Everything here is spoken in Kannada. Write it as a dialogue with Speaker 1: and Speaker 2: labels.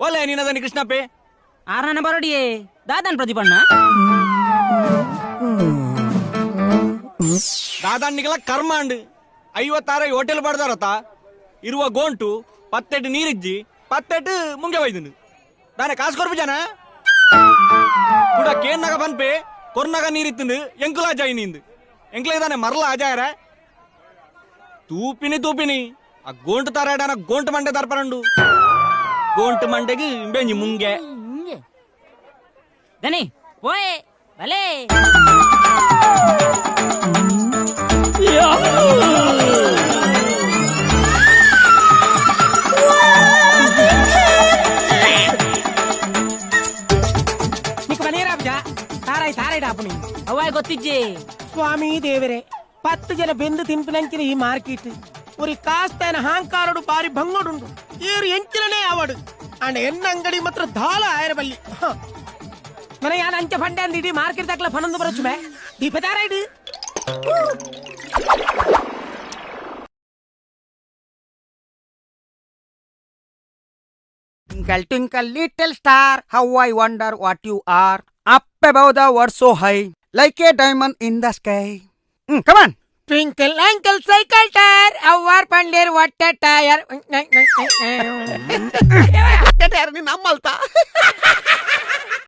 Speaker 1: ಒಲೆ ನೀನದನಿ ಕೃಷ್ಣಪ್ಪೆ
Speaker 2: 6 ನಂಬರ್ ಹೊಡಿಯೇ ದಾದನ್ ಪ್ರದೀಪಣ್ಣ
Speaker 1: ದಾದಾಣ್ಣಿಗೆಲ್ಲ ಕರ್ಮಾಂಡ್ 56 ಹೋಟೆಲ್ ಬಡ್ದಾರತ ಇರುವ ಗೋಂಟು 10 ನೀರಿಜ್ಜಿ 10 ಮುಂಗೆ ಒಯ್ದು ದಾನೆ ಕಾಸು ಕೊರ್ಬಿ ಜನ ಕೂಡ ಕೇನ್ನಾಗ ಬಂದ್ಪೆ ಕೊರ್ನಾಗ ನೀರಿತ್ತು ಎಂಕುಲ ಜಾಯಿನಿಂದು ಎಂಕ್ಲ ಇದಾನೆ ಮರಲ ಅಜಾಯರ ತೂಪಿನಿ ಆ ಗೋಂಟು ತಾರಾಡನ ಗೋಂಟು ಮಂಡೆ ತರ್ಪರಂಡು ಗೋಂಟು ಮಂಡೆಗೆ ಬೆಂಜಿ ಮುಂಗೆ
Speaker 2: ದನಿ ಓಯ್ ಬಲೆ ಅವಾಯ್ ಗೊತ್ತಿಜ್ಜಿ
Speaker 3: ಸ್ವಾಮಿ ದೇವರೇ 10 ಜನ ಬೆಂದು ತಿಂಪಿನಂಚಿನ ಈ ಮಾರ್ಕೆಟ್ ஒரு ಕಾಸ್ತೇನ ಹಾಂಕಾರಡು ಬಾರಿ ಭಂಗೋಡುಂಡು ಏರು ಎಂಚಿನನೇ ಆವಡು ಅಂಡ ಎನ್ನ ಅಂಗಡಿ ಮಾತ್ರ ಧಾಳ ಆಯರಬಲ್ಲಿ ಮನೆ ಯಾನ ಅಂಚೆ ಫಂಡೆ ಅಂದ ಇಡೀ ಮಾರ್ಕೆಟ್ ದಾಖಲೆ ಫನಂದು ಬರಚು ಬೇ ದೀಪದಾರ ಇಡು
Speaker 4: Twinkle, twinkle, little star, how I wonder what you are. Up above the world so high, like a diamond in the sky. Come on.
Speaker 3: Twinkle, ankle, cycle tire, our pandir, what a tire.
Speaker 4: ನೀನ್ ನಮ್ಮಲ್ತಾ